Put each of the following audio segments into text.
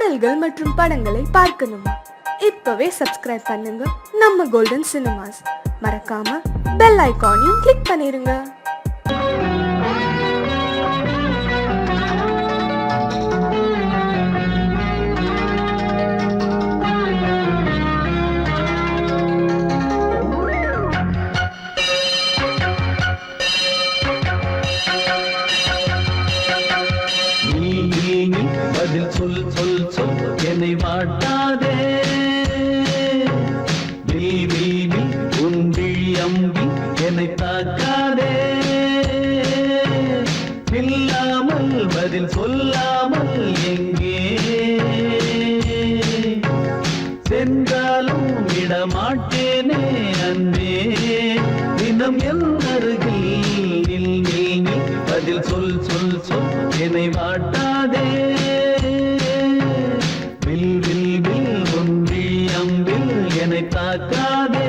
பாடல்கள் மற்றும் படங்களை பார்க்கணுமா? இப்பவே சப்ஸ்கிரைப் பண்ணுங்க நம்ம கோல்டன் சினிமாஸ். மறக்காம பெல் ஐகானையும் கிளிக் பண்ணிருங்க. பதில் சொல் சொல் சொல் என்னை வாட்டாதே நீ உன் விழி அம்பி என்னை தாக்காதே இல்லாமல் பதில் சொல்லாமல் எங்கே சென்றாலும் விடமாட்டேனே அன்பே தினம் என் அருகில் நில் பதில் சொல் சொல் சொல் என்னை வாட்டாதே வில் வில் வில் ஒன்றி அம்பில் என்னை தாக்காதே.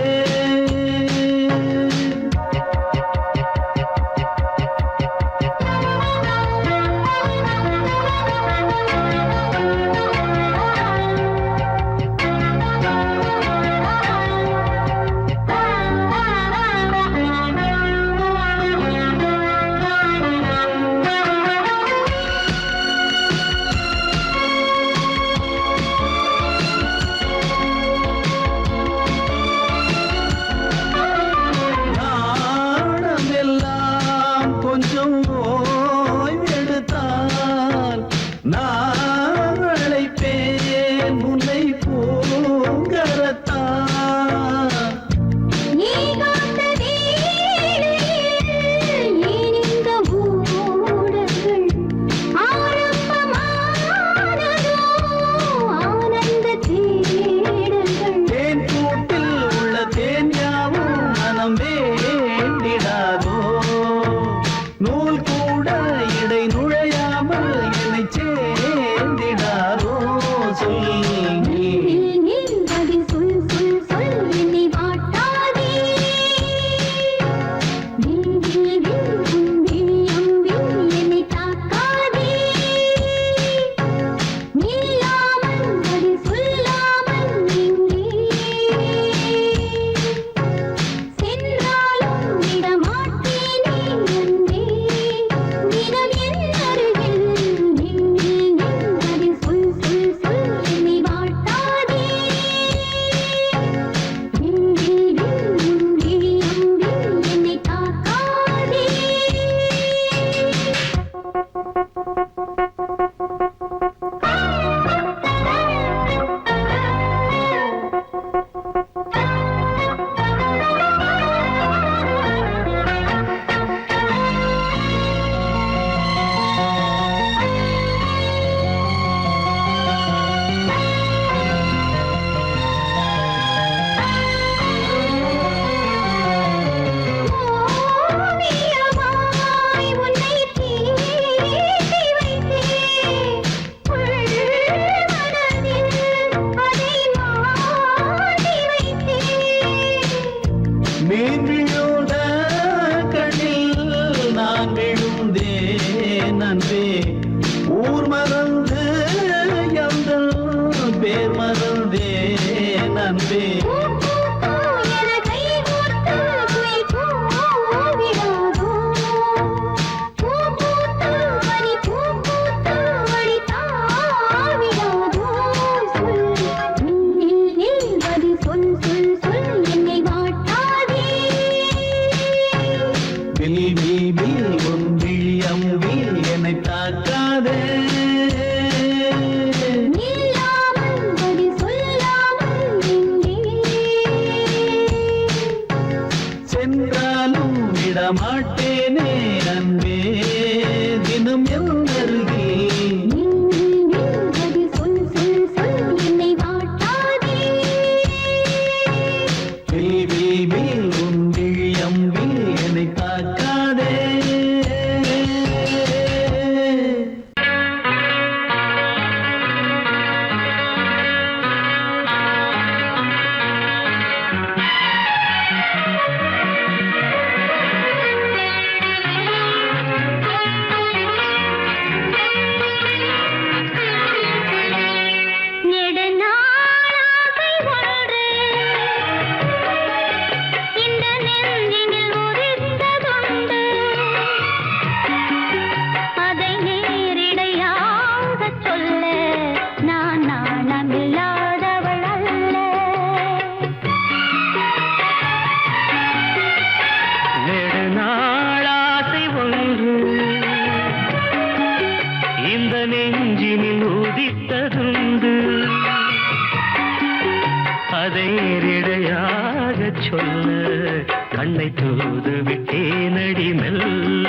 கண்ணை தூது விட்டேனடி மெல்ல.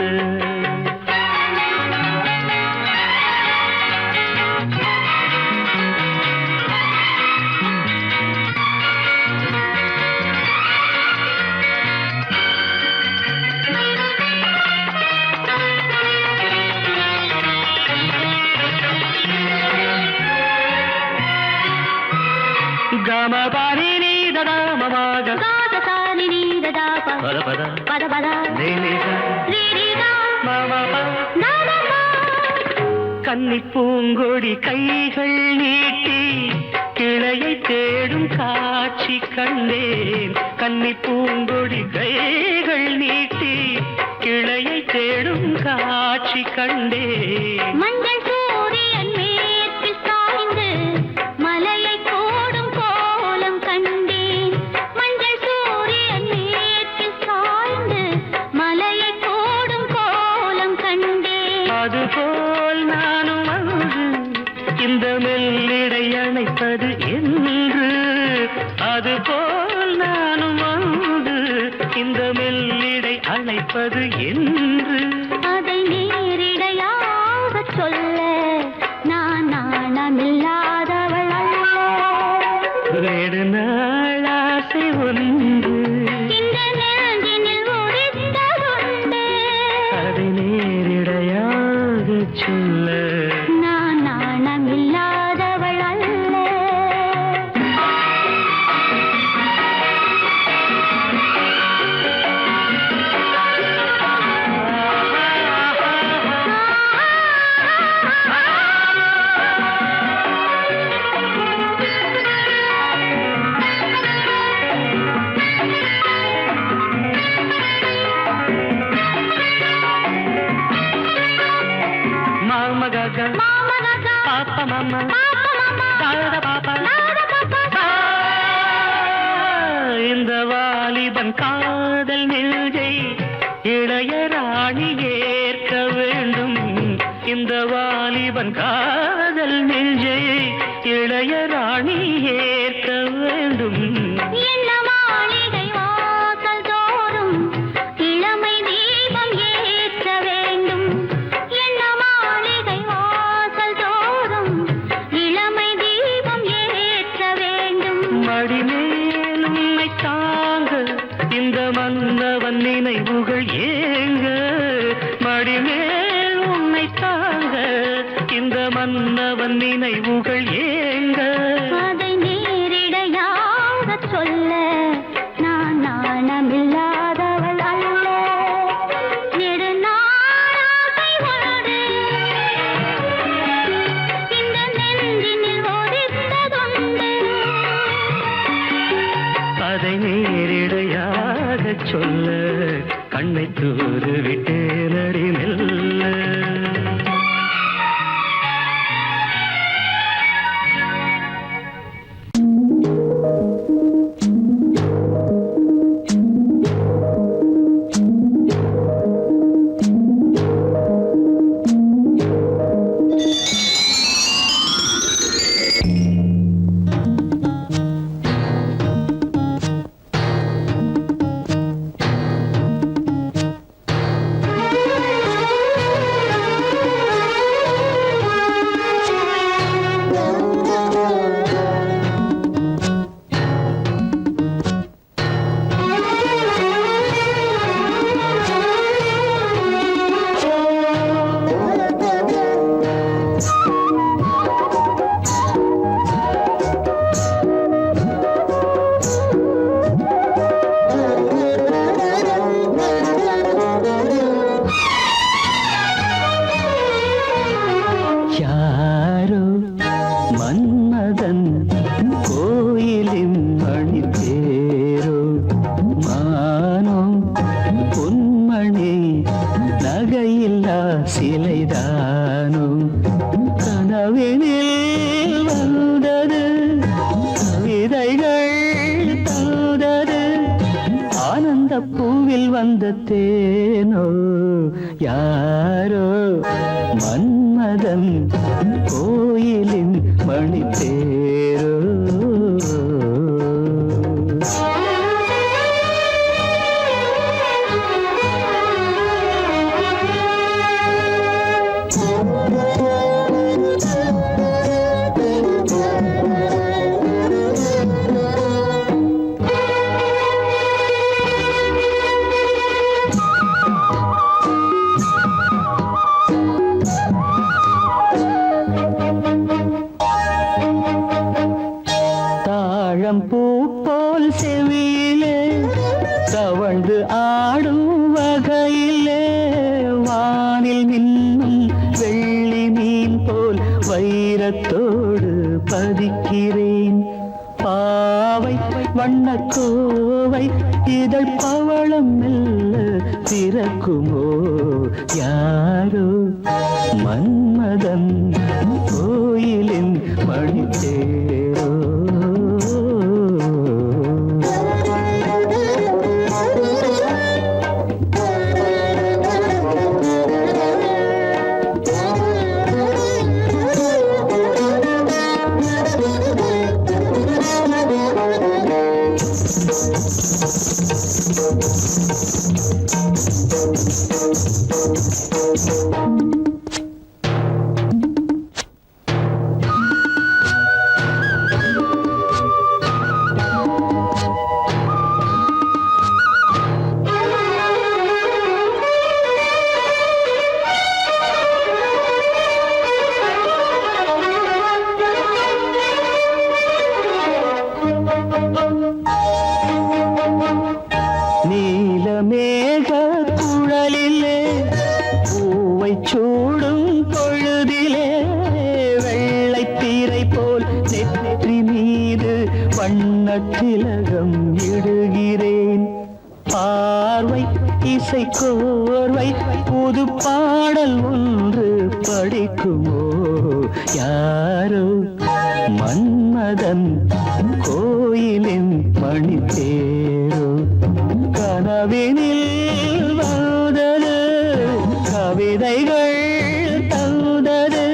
గమ పని నీ దద మమగ గాద సాని నీ దద పద పద పద పద నీ నీ రీ రీ గా మమ ప నా నా నా. கன்னி பூங்கொடி கைகள் நீட்டி கிளையை தேடும் காட்சி கண்டேன். கன்னி பூங்கொடி கைகள் நீட்டி கிளையை தேடும் காட்சி கண்டேன். மஞ்சள் சூரியன் மேற்கில் சாய்ந்து மலையை கோடும் கோலம் கண்டேன். மஞ்சள் சூரியன் மேற்கில் சாய்ந்து மலையை கோடும் கோலம் கண்டேன். அதுபோல் நானும் வந்து இந்த மெல்லிடை அணைப்பது என்று. அதுபோல் நானும் வந்து இந்த மெல்லிடை அணைப்பது என்று. அதை நேரிடையாக சொல்ல நான் நாணமில்லாதவள் அல்ல. வேறு நாள் ஆசை ஒன்று இந்த நெஞ்சினில் உதித்ததுண்டு. அதை நேரிடையாக சொல்ல நான் நாணமில்லாதவள் அல்ல. மாம கக மாமா காக்கா, பாப்ப மாமா பாப்பா மாமா, தாத பாப்பா தாதா பாப்பா. இந்த வாலிபன் காதல் நெஞ்சை இளையராணி ஏற்க வேண்டும். இந்த வாலிபன் காதல் நெஞ்சை இளையராணி ஏற்க வேண்டும். என்ன மாளிகை வாசல் தோறும் இளமை தீபம் ஏற்ற வேண்டும். என்ன மாளிகை வாசல் தோறும் இளமை தீபம் ஏற்ற வேண்டும். மடிமேல் உன்னை தாங்க இந்த மன்னவன் நினைவுகள் ஏங்க. மடிமேல் உன்னை தாங்க இந்த மன்னவன் நினைவுகள் ஏங்க. அதை நேரிடையாக சொல்ல நான் நாணமில்லாதவள் அல்ல. நெடுநாளாசை ஒன்று இந்த நெஞ்சினில் ஒதித்ததுண்டு. அதை நேரிடையாக சொல்ல கண்ணை தூது விட்டேனடி மெல்ல. யாரோ மன்மதன் கோயிலின் மணி தேரோ. மானோ பொன்மணி நகையில்லா சிலைதானோ. கனவினில் வந்தது கவிதைகள் தந்தது. ஆனந்த பூவில் வந்த தேனோ. யாரோ மன்மதன் கோயிலின் மணி தேரோ. தாழம்பூ போல் செவியிலே தவழ்ந்து ஆடும் வகையிலே வானில் மின்னும் வெள்ளி மீன் போல் வைரத்தோடு பதிக்கிறேன். பாவை வண்ணக்கோவை இதழ் பவளம் மெல்ல திறக்குமோ யாரோ மன்மதன் கோயிலின் மணித்தேரோ. நீலமேக குழலிலே பூவை சூடும் பொழுதிலே வெள்ளைத்தீரை போல் நெற்றி மீது வண்ணத்திலகம் இடுகிறேன். பார்வை இசை கோர்வை புது பாடல் ஒன்று படிக்குமோ யாரோ மன்மதன் கோயிலின் மணித்தேரோ. கனவினில் வந்தது கவிதைகள் தந்தது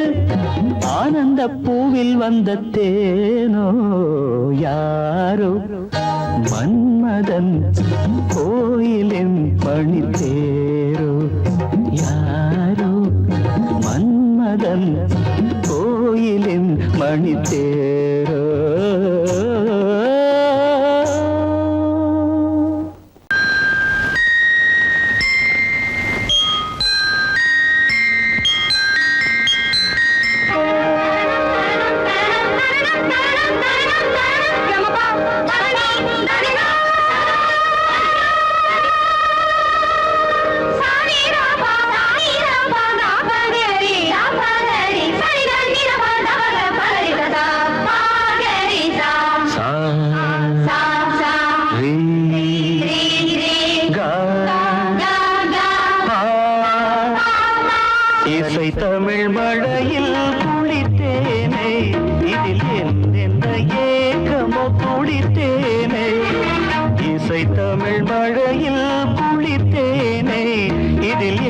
ஆனந்த பூவில் வந்த தேனோ யாரோ மன்மதன் கோயிலின் மணித்தேரோ. யாரோ மன்மதன் கோயிலின் மணித்தேரோ. இசை தமிழ் மழையில் குளித்தேனே இதில் என்ன ஏக்கமோ குளித்தேனே. இசை தமிழ் மழையில் குளித்தேனே இதில்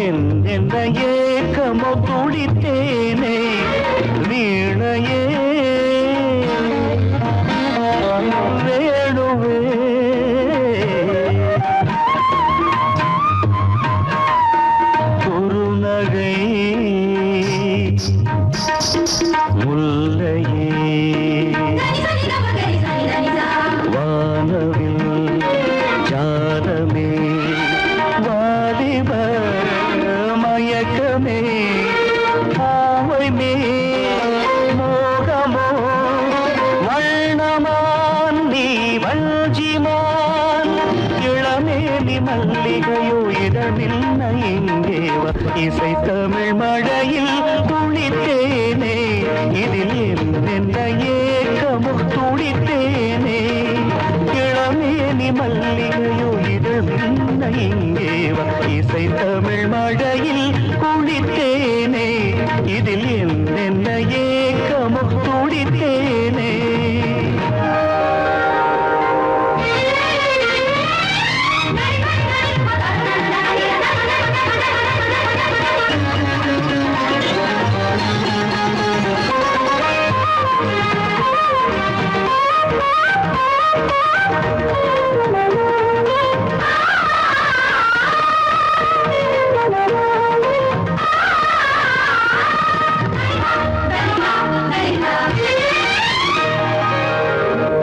என்ன ஏக்கமோ குளித்தேனே. வீணையே வேணுவே குறுநகை முல்லையே வானவில் ஜாலமே வாலிப மயக்கமே பாவை மே மோகமோ வண்ணமான் நீ வஞ்சிமான் இளமேலி மல்லிகையோ இடமில்ல இங்கேவ. இசை தமிழ் மழையில் குளித்தேனே இதில் என்ன ஏக்கமோ துடித்தேனே. இளமேலி மல்லிகையோ இடமில்ல இங்கேவ. இசை தமிழ் மழையில் குளித்தேனே இதில் என்ன ஏக்கமோ துடித்தேனே.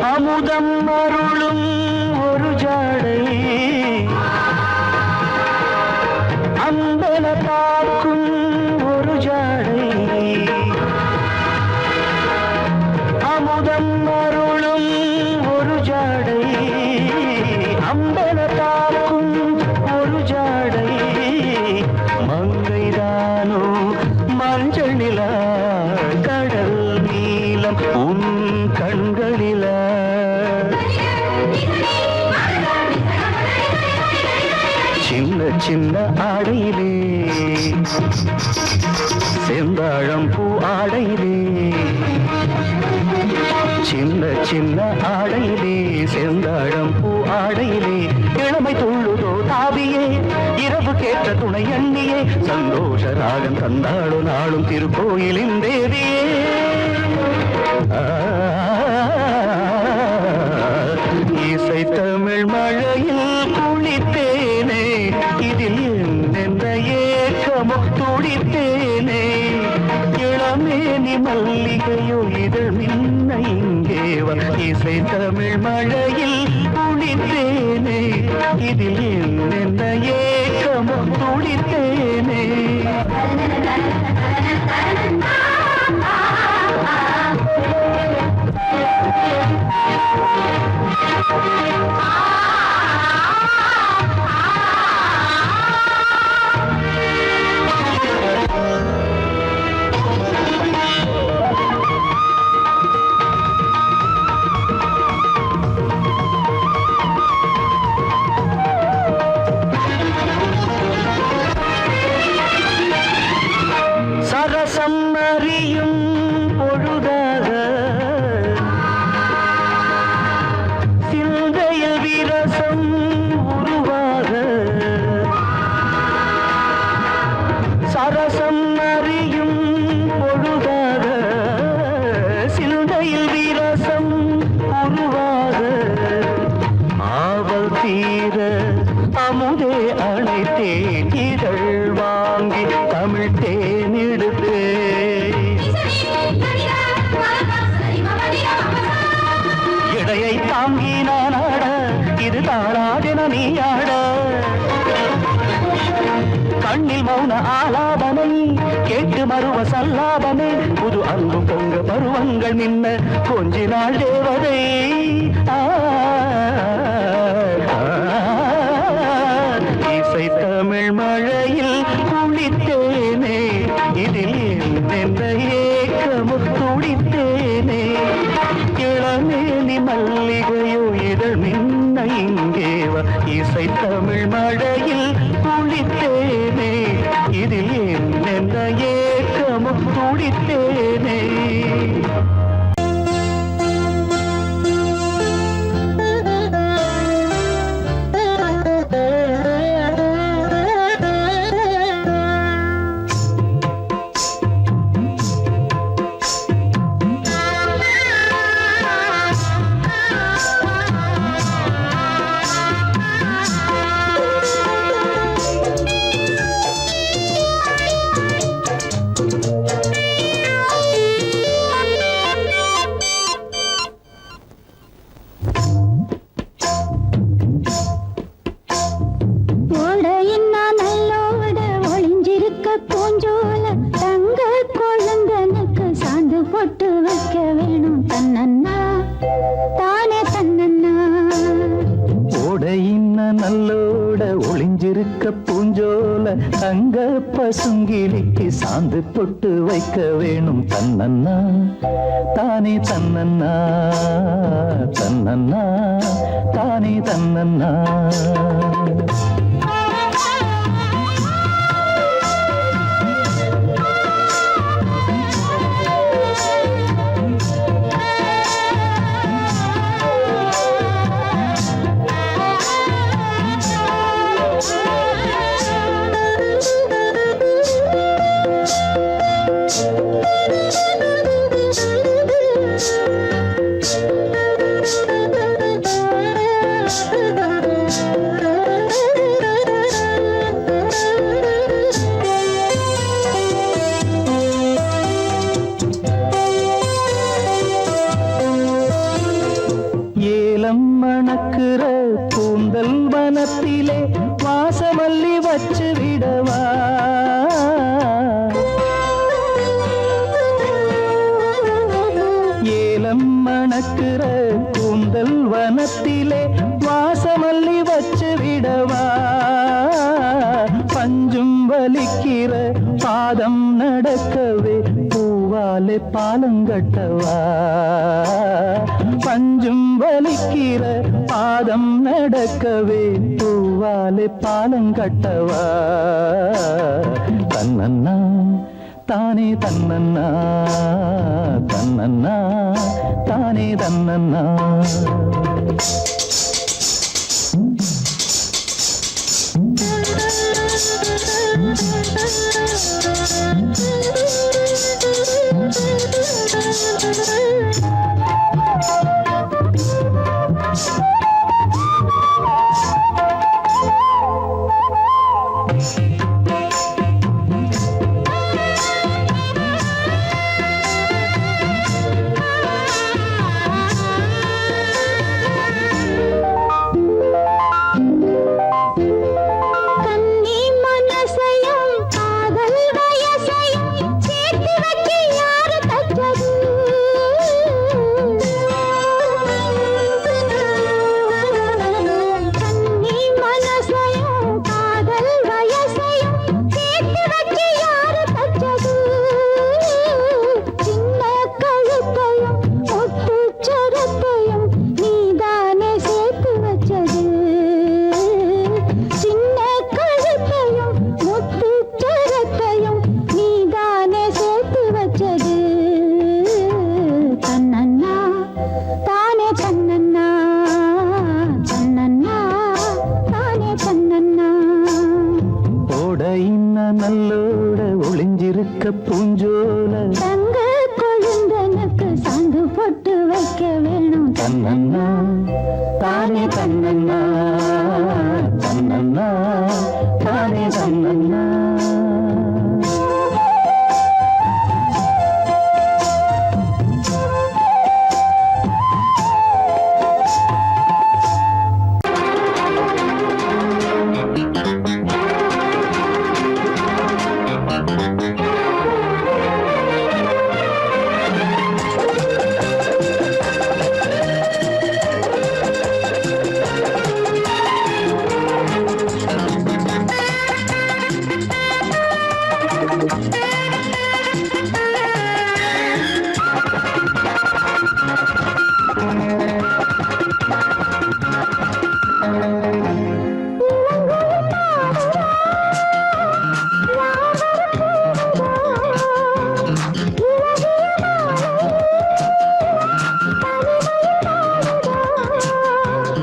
அமுதம் அருளும் ஒரு ஜாடை அம்பல பார்க்கும் ஒரு ஜாடை. அமுதம் அருளும் ஒரு ஆடை அம்பல தாக்கும் ஒரு ஜாடை மங்கைதானோ மஞ்சள் நிலா கடல் நீலம் உன் கண்களிலா சின்ன சின்ன ஆடையிலே செந்தாழம் பூ ஆடையிலே சின்ன சின்ன ஆடையிலே செந்தாழம் பூ ஆடையிலே இளமை துள்ளுதோ தாவியே இரவு கேட்ட துணை எண்ணியே சந்தோஷ ராகம் தந்தாளோ நாளும் திருக்கோயிலின் தேவியே இசை தமிழ் மழையில் குளித்தேனே இதில் என்னென்ன ஏக்கமோ துடித்தேனே இளமேனி மல்லிகையோ இதழ் மின்ன இங்கேவா இசை தமிழ் மழையில் குளித்தேனே இதில் என்னென்ன ஏக்கமோ துடித்தேனே சரசம் அறியும் பொழுதாக சிந்தையில் விரசம் உருவாக சரசம் அறியும் பொழுதாக சிந்தையில் விரசம் உருவாக ஆவல் தீர அமுதே அணைத்தேன் இதழ் வாங்கி தமிழ் தேனெடுத்தே இடையை தாங்கி நான் ஆட இது தாளாதென நீ ஆட கண்ணில் மௌன ஆலாபனை கேட்டு மறுவ சல்லாபனை புது அன்பு பொங்க பருவங்கள் நின்ன கொஞ்சி நாள் தேவதை இசை தமிழ் மழையில் குளித்தேனே இதில் என்னென்ன ஏக்கமு துடித்தேனே இளமேனி மல்லிகையோ இதழ் மின்ன இங்கேவா இசை தமிழ் மழையில் குளித்தேனே இதில் என்னென்ன ஏக்கமு துடித்தேனே பொட்டு வைக்க வேணும் தன்னன்னா தானே தன்னன்னா ஓடையின்ன நல்லோட ஒளிஞ்சிருக்க பூஞ்சோல தங்க பசுங்கிலிக்கு சாந்து பொட்டு வைக்க வேணும் தன்னன்னா தானே தன்னன்னா தன்னன்னா தானே தன்னன்னா மணக்குற கூந்தல் வனத்திலே வாசமல்லி வச்சு விடவா ஏலம் மணக்கிற கூந்தல் வனத்திலே வாசமல்லி வச்சு விடவா பஞ்சும் வலிக்கிற பாதம் நடக்கவே பூவாலே பாலங்கட்டவா பஞ்சும் வலிக்கிற பாதம் நடக்கவே பூவாலே பாலங்கட்டவா தன்னன்னா தானே தன்னன்னா தன்னன்னா தானே தன்னன்னா நல்லோட ஒளிஞ்சிருக்க பூஞ்சோல தங்க கொழுந்தனுக்கு சாந்து போட்டு வைக்க வேணும் தன்னன்னா தானே தன்னன்னா தன்னன்னா தானே தன்னன்னா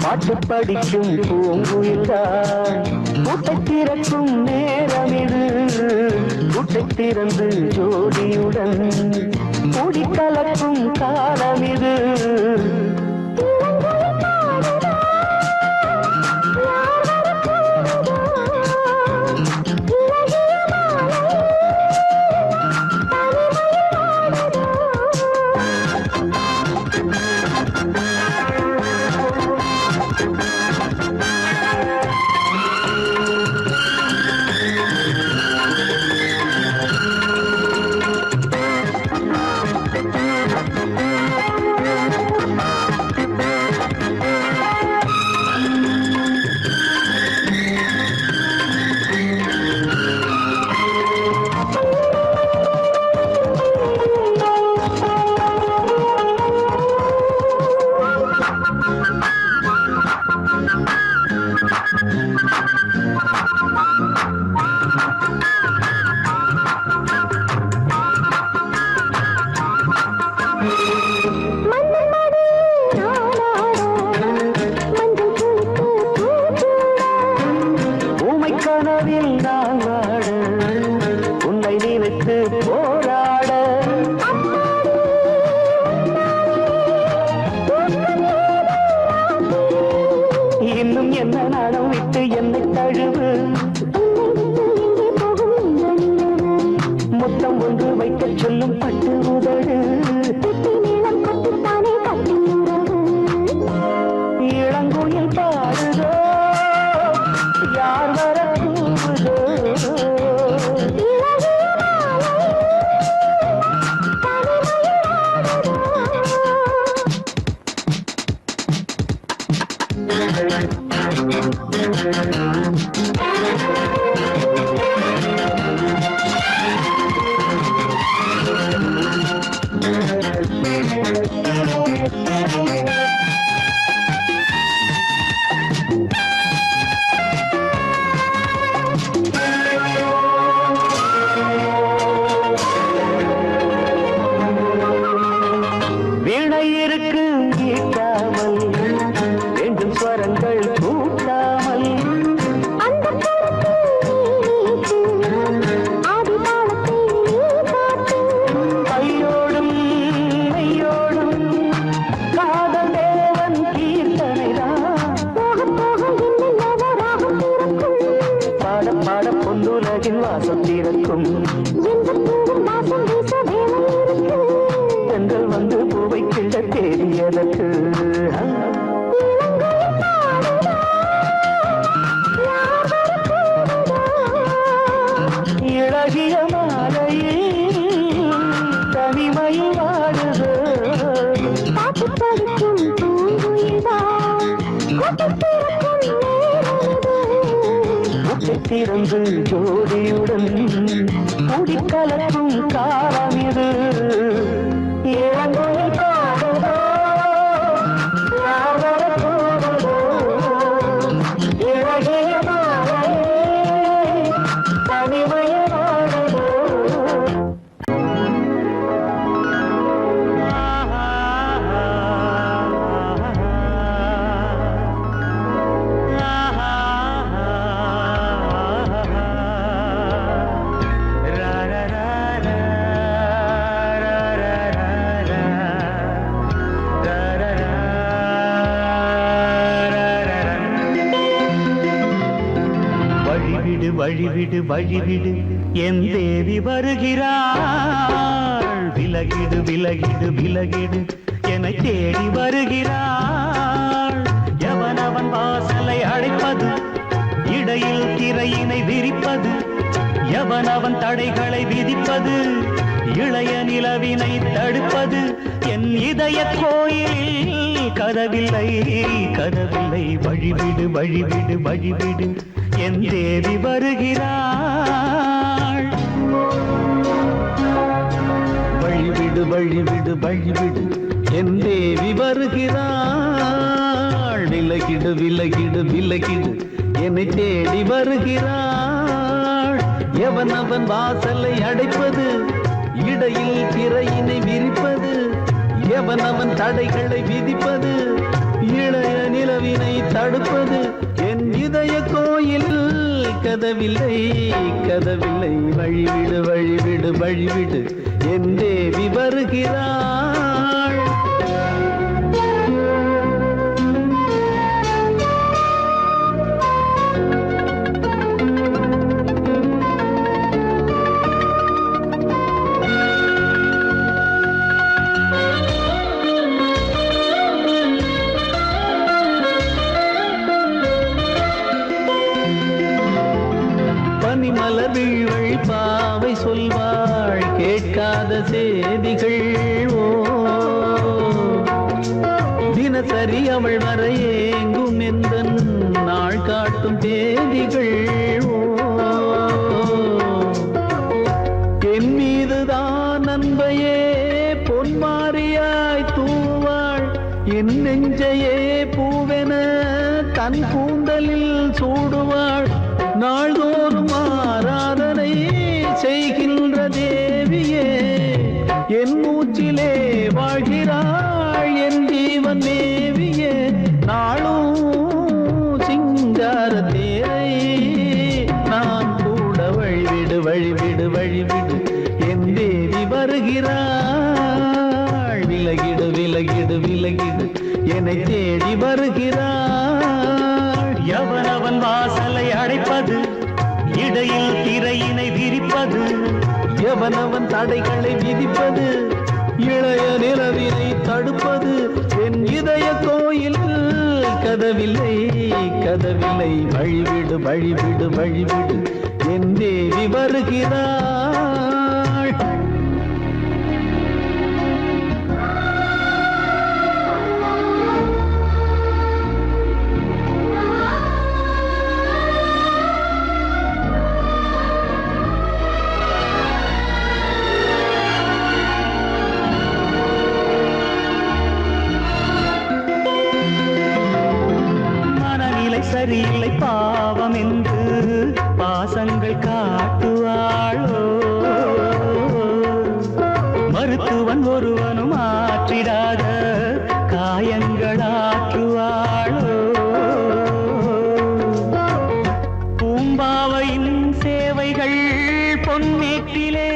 பாட்டு படிக்கும் பூங்குயில்தான் கூட்டை திறக்கும் நேரம் இது கூட்டை திறந்து ஜோடியுடன் கூடி கலக்கும் காலம் இது முத்தம் ஒன்று வைக்க சொல்லும் பட்டு உதடு நீளம் கொட்டுத்தானே வீணை இருக்கு ஈட்டாமல் வேண்டும் ஸ்வரங்கள் கூட்டாமல் கையோடும் மெய்யோடும் காதல் தேவன் கீர்த்தனைதான் பாட பாட பொன்னுலகின் வாசம் தீரக்கும் பெண்கள் வந்து பூவை கிள்ள தேடியதற்கு இழகிய மாலையில் தனிமையில் வாடுது திறந்து ஜோடியுடன் கூடிக்கலக்கும் காலம் இது இளங்கோயில் பாடுதோ யார் வரப்போவதோ இழகிய மாலையில் தனிமையில் வாடுதோ வழிவிடு வழிவிடு என் தேவி வருகிறாள் விலகிடு விலகிடு விலகிடு என்னை தேடி வருகிறாள் எவனவன் வாசலை அழைப்பது இடையில் திரையினை விரிப்பது எவனவன் தடைகளை விதிப்பது இளைய நிலவினை தடுப்பது என் இதய கோயிலில் கதவில்லை கதவில்லை வழிவிடு வழிவிடு வழிவிடு என் தேவி வருகிறாள் வழிவிடு வழிவிடு வழிவிடு என் தேவி வருகிறாள் விலகிடு விலகிடு விலகிடு என்னை தேடி வருகிறாள் எவன் அவன் வாசலை அடைப்பது இடையில் திரையினை விரிப்பது எவன் அவன் தடைகளை விதிப்பது இளைய நிலவினை தடுப்பது என் இதய கோயில் கதவில்லை கதவில்லை வழிவிடு வழிவிடு வழிவிடு என் தேவி வருகிறாள் மலர்விழ் பாவை சொல்வாள் கேட்காத செய்திகள் ஓ தினசரி அவள் வர ஏங்கும் எந்த நாள் காட்டும் தேதிகள் ஓ என் மீதுதான் அன்பையே பொன்மாரியாய் தூவாள் என் நெஞ்சையே பூவென தன் கூந்தலில் சூடுவாள் நாள்தோறும் ஆராதனை செய்கின்ற தேவியே என் மூச்சிலே வாழ்கிறாள் என் ஜீவன் தேவியே நாளும் சிங்கார தேரை நான் கூட வழிவிடு வழிவிடு வழிவிடு என் தேவி வருகிறாள் விலகிடு விலகிடு விலகிடு என்னை தேடி வருகிறாள் எவனவன் வாசலை அடைப்பது இடையில் திரையினை விரிப்பது எவனவன் தடைகளை விதிப்பது இளைய நிலவினை தடுப்பது என் இதய கோயில் கதவில்லை கதவில்லை வழிவிடு வழிவிடு வழிவிடு என் தேவி வருகிறாள் சரியில்லை பாவம் என்று பாசங்கள் காட்டுவாளோ மருத்துவன் ஒருவனும் ஆற்றிடாத காயங்களாற்றுவாளோ பூம்பாவையின் சேவைகள் பொன்னேட்டிலே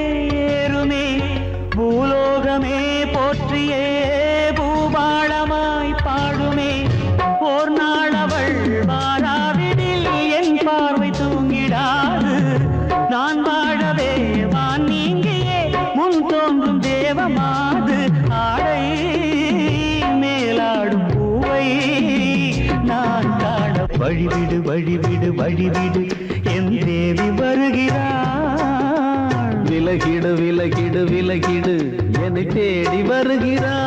ஏறுமே பூலோகமே போற்றியே பூபாளமாய் பாடுமே ஓர் நாள் அவள் வாராவிடில் என் பார்வை தூங்கிடாது நான் வாழவே வான் நீங்கியே முன் தோன்றும் தேவமாது ஆடை மேலாடும் பூவை நான் காண வழிவிடு வழிவிடு வழிவிடு என் தேவி வருகிறாள் விலகிடு விலகிடு விலகிடு என்னை தேடி வருகிறாள்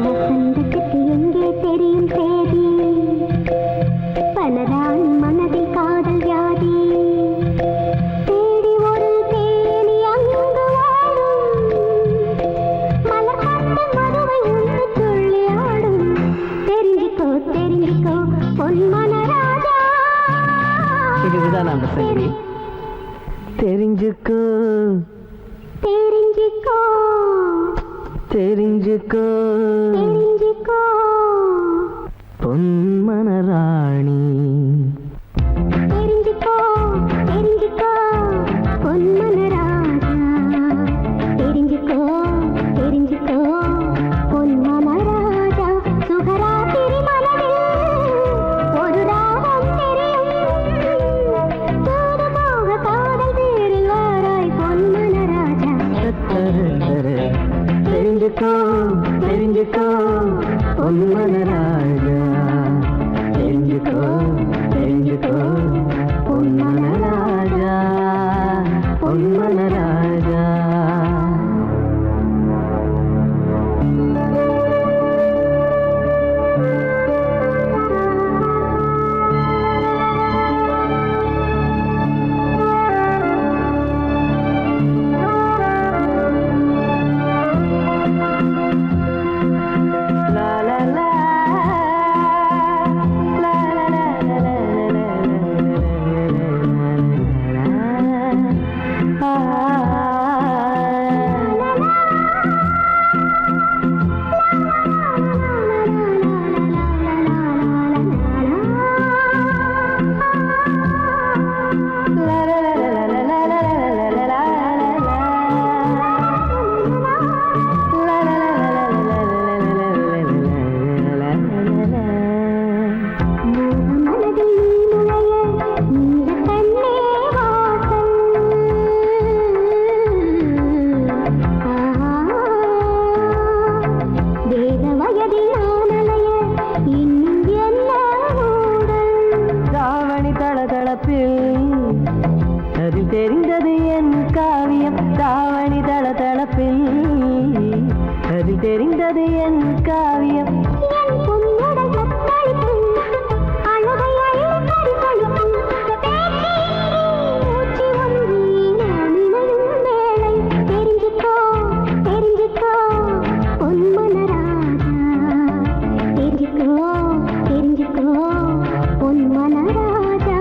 வசந்தத்துக்கு எங்கே தெரியும் தேதி பலரான் மனதில் காதல் வியாதி தேடி ஒரு தேனி அங்கு வாழும் மலர் கண்ட மதுவை உண்டு துள்ளி ஆடும் தெரிஞ்சுக்கோ தெரிஞ்சுக்கோ பொன்மனராஜா இதுதான் அந்த சங்கதி தெரிஞ்சுக்கோ தெரிஞ்சுக்கோ தெரிஞ்சுக்கோ தெரிஞ்சுக்கோ பொன்மனராணி தெரிஞ்சுக்கோ தெரிஞ்சுக்கோ பொன்மனராஜா தெரிஞ்சுக்கோ தெரிஞ்சுக்கோ பொன்மனராஜா சுகராத்திரி மனதில் ஒரு ராகம் தெரியும் தூரமாக காதல் தேரில் வாராய் பொன்மனராஜா தெரிஞ்சுக்கோ தெரிஞ்சுக்கோ பொன்மனராஜா தெரிஞ்சுக்கோ தெரிஞ்சுக்கோ பொன்மனராஜா பொன்மனராஜா அதில் தெரிந்தது என் காவியம் தாவணி தளதளப்பில் அதில் தெரிந்தது என் காவியம் தெரிஞ்சுக்கோ பொன்மனராஜா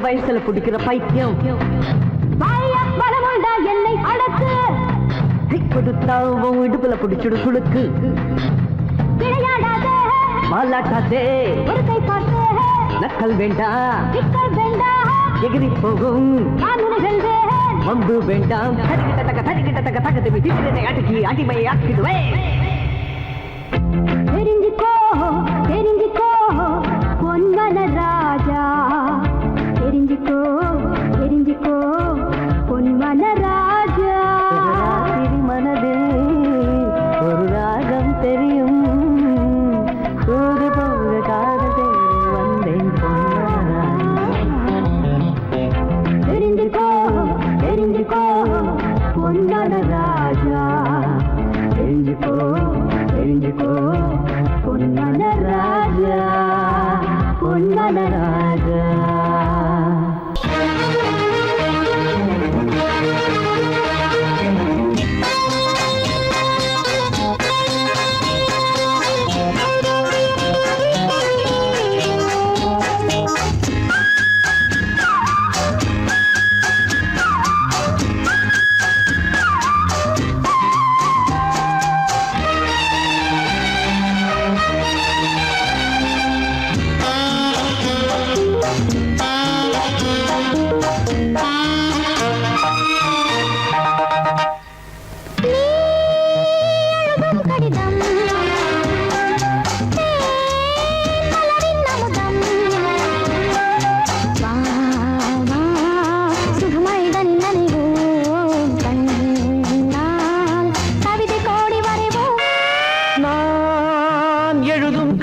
வயசுல பிடிக்கிற பைத்தியம் பலமுண்டா என்னை அடக்கு கொடுத்தா உன் இடுப்புல பிடிச்சிடு சுளுக்கு விளையாடாதே மாலாட்டாதே ஒரு கை பார்த்து நக்கல் வேண்டாம் சிக்கல் வேண்டாம் எகிரி போகும் நான் நிகழ்ந்தேன் வம்பு வேண்டாம் தடிக்கிட்ட தக்க தகத்தை அடக்கி அடிமையை ஆக்கிடுவேன் தெரிஞ்சுக்கோ தெரிஞ்சுக்கோ பொன்மல ராஜா தெரிஞ்சுக்கோ தெரிஞ்சுக்கோ பொன்மல ராஜா மனதில் ஒரு ராகம் தெரியும் சூது போல காதல் வந்தேன் தெரிஞ்சுக்கோ தெரிஞ்சுக்கோ பொன்மல ராஜா தெரிஞ்சுக்கோ தெரிஞ்சுக்கோ பொன்மல ராஜா பொன்மல ராஜா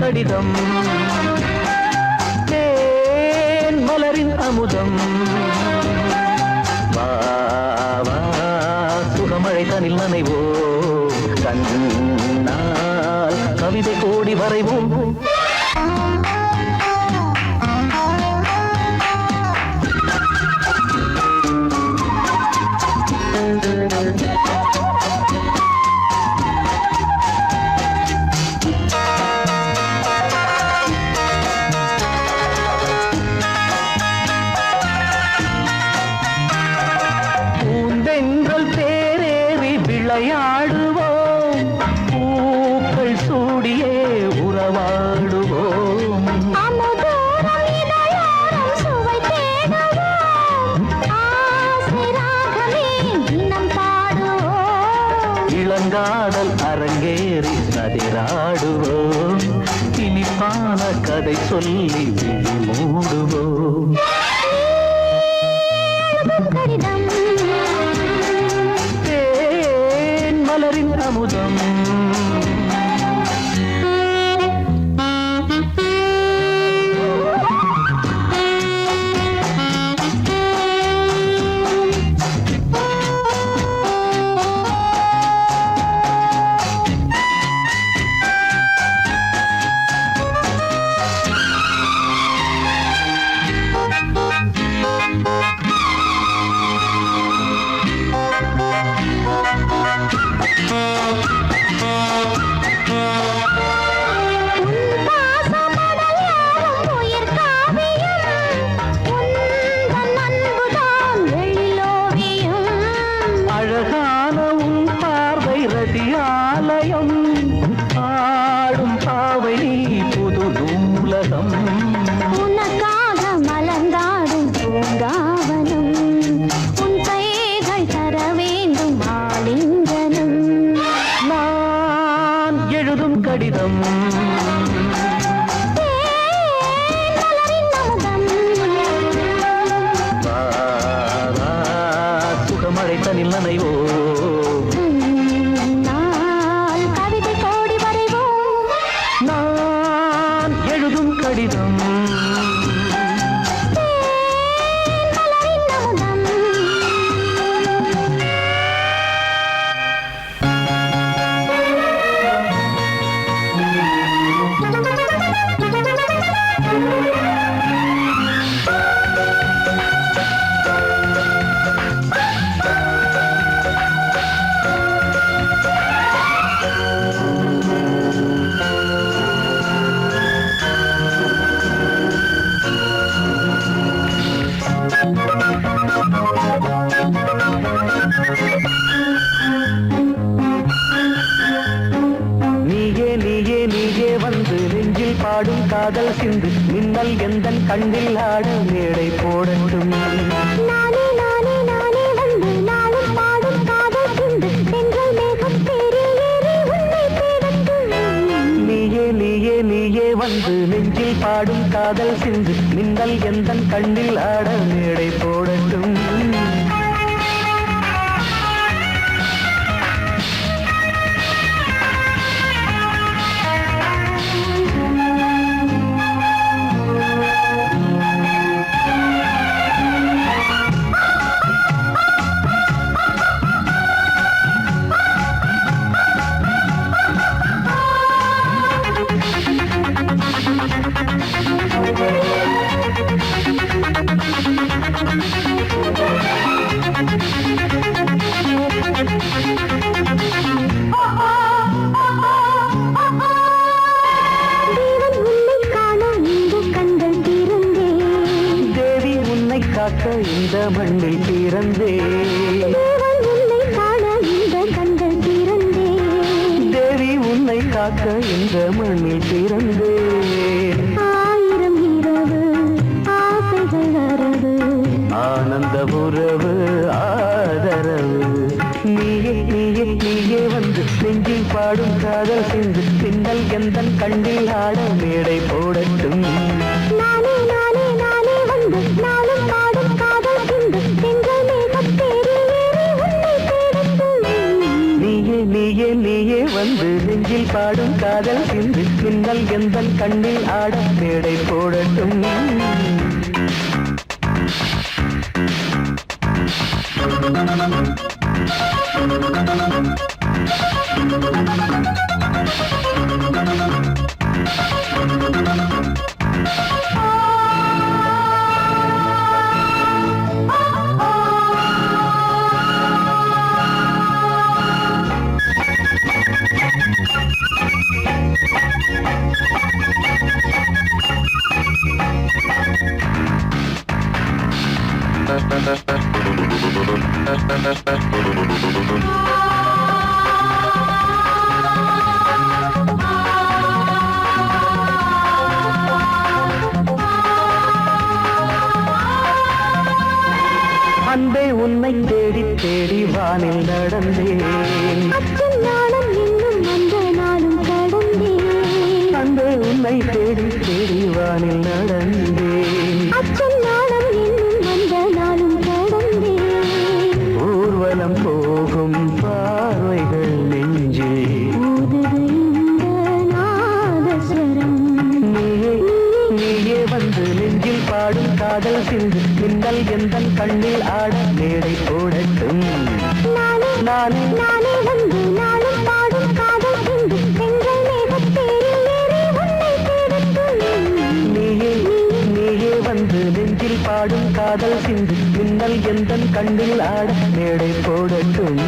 கடிதம் தேன் மலரின் அமுதம் வா வா சுகமழை தனில் நனைவோ கண்ணால் கவிதை கோடி வரைவோம் விளையாடுவோம் பூக்கள் சூடியே உறவாடுவோம் இளங்காதல் அரங்கேறி சதிராடுவோம் இனிப்பான கதை சொல்லி விழி மூடுவோம் மலரின் அமுதம் ஆலயம் ஆடும் பாவை புது நூலகம் உனக்காக மலர்ந்தாடும் பூங்காவனம் உன் கைகள் தர வேண்டும் ஆலிங்கனம் நான் எழுதும் கடிதம் சுகமழை தனில் நனைவோ கடிதம் பாடும் காதல் சிந்து மின்னல் எந்தன் கண்ணில் ஆட மேடை போடட்டும். நானே நானே நானே வந்து நாளும் பாடும் காதல் சிந்து தென்றல் மேகம் தேறி ஏறி உன்னை தேடட்டும். நீயே நீயே நீயே வந்து நெஞ்சில் பாடும் காதல் சிந்து மின்னல் எந்தன் கண்ணில் ஆட மேடை போடட்டும். இந்த மண்ணில் பிறந்தே உன்னை காண இந்த கண்கள் திறந்தே. தேவி உன்னை காக்க இந்த மண்ணில் பிறந்தே. ஆயிரம் இரவு ஆசைகள் வரவு ஆனந்த உறவு ஆதரவு. நீயே நீயே நீயே வந்து நெஞ்சில் பாடும் காதல் சிந்து பின்னல் எந்தன் கண்ணில் ஆட மேடை போடட்டும். நானே நானே நானே வந்து நாளும் பாடும் காதல் சிந்து தென்றல் மேகம் தேறி ஏறி உன்னை தேடட்டும். நீயே நீயே நீயே வந்து நெஞ்சில் பாடும் காதல் சிந்து பின்னல் எந்தன் கண்ணில் ஆட மேடை போடட்டும். அன்பே உன்னை தேடி தேடி வானில் நடந்தேன். அச்சம் நாளும் இன்னும் அந்த நாளும் கடந்தேன். அன்பே உன்னை தேடி தேடி வானில் நடந்தேன். அச்சம் நாளும் இன்னும் அந்த நாளும் கடந்தேன். ஊர்வலம் போகும் பார்வைகள் நெஞ்சில் ஊதுது இந்த நாதஸ்வரம். நீயே நீயே வந்து நெஞ்சில் பாடும் காதல் சிந்து மின்னல் எந்தன் கண்ணில் ஆட மேடை போடட்டும். நானே நானே நானே வந்து நாளும் பாடும் காதல் சிந்து தென்றல் மேகம் தேறி ஏறி உன்னை தேடட்டும். நீயே நீயே வந்து நெஞ்சில் பாடும் காதல் சிந்து மின்னல் எந்தன் கண்ணில் ஆட மேடை போடட்டும்.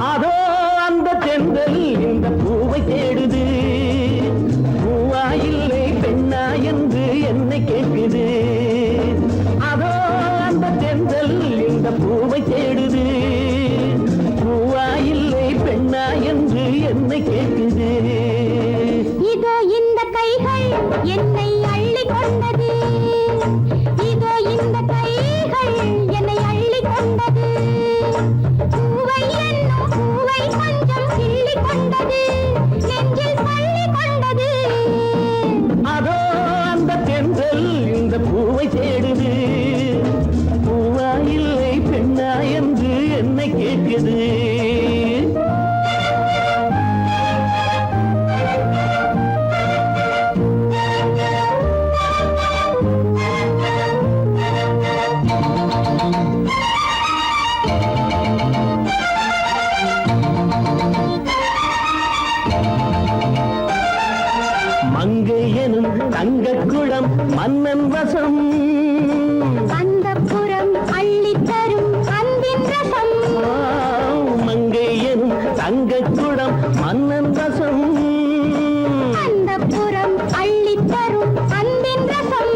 அதோ அந்த தென்றல் இந்த பூவை தேடுது. பூவா இல்லை பெண்ணா என்று என்னை கேட்குது. அதோ அந்த தென்றல் இந்த பூவை தேடுது. பூவா இல்லை பெண்ணா என்று என்னை கேட்குது. இதோ இந்த கைகள் என்னை அள்ளி கொண்டது. இதோ இந்த கைகள் என்னை அள்ளி கொண்டது. பூவை என்னும் பூவை கொஞ்சம் கிள்ளி கொண்டது. நெஞ்சில் பள்ளி கொண்டது. அதோ அந்த தென்றல் இந்த பூவை தேடுது. பூவா இல்லை பெண்ணா என்று என்னை கேட்குது. மங்கை எனும் தங்க குடம் மன்னன் வசம் அந்தப்புறம் அள்ளித்தரும் அன்பின் ரசம் மங்கை எனும் தங்க குடம் மன்னன் வசம் அந்தப்புறம் அள்ளித்தரும் அன்பின் ரசம்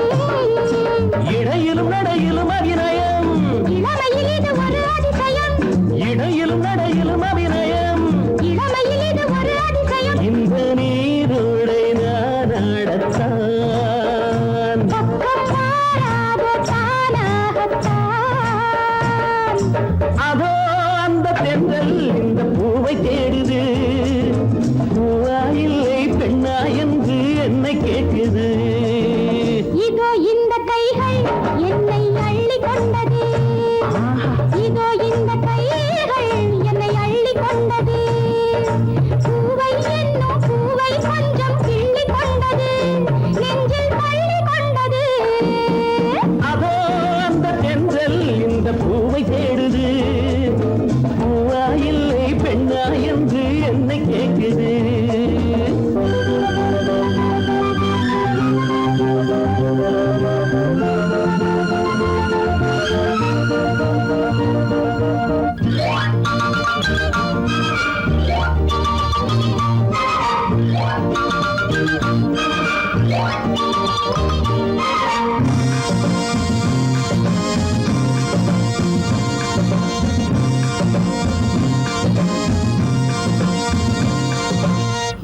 இடையிலும் நடையிலும் அபிநயம் இளமையில் இது ஒரு அதிசயம் இடையிலும் நடையிலும் அபிநயம் இளமையில் இது ஒரு அதிசயம் இந்த நீரோடை நாடத்தான் பக்கம் மாறாத தானாகத்தான் அதோ அந்த தென்றல் இந்த பூவை தேடுது பூவா இல்லை பெண்ணா என்று என்னை கேட்குது இதோ இந்த கைகள் என்னை அள்ளி கொண்டது இதோ இந்த கைகள் என்னை அள்ளி கொண்டது பூவை என்னும் பூவை கொஞ்சம் கிள்ளி கொண்டது நெஞ்சில் தள்ளி கொண்டது அதோ அந்த தென்றல் இந்த பூவை தேடுது பூவா இல்லை பெண்ணா என்று என்னை கேட்குது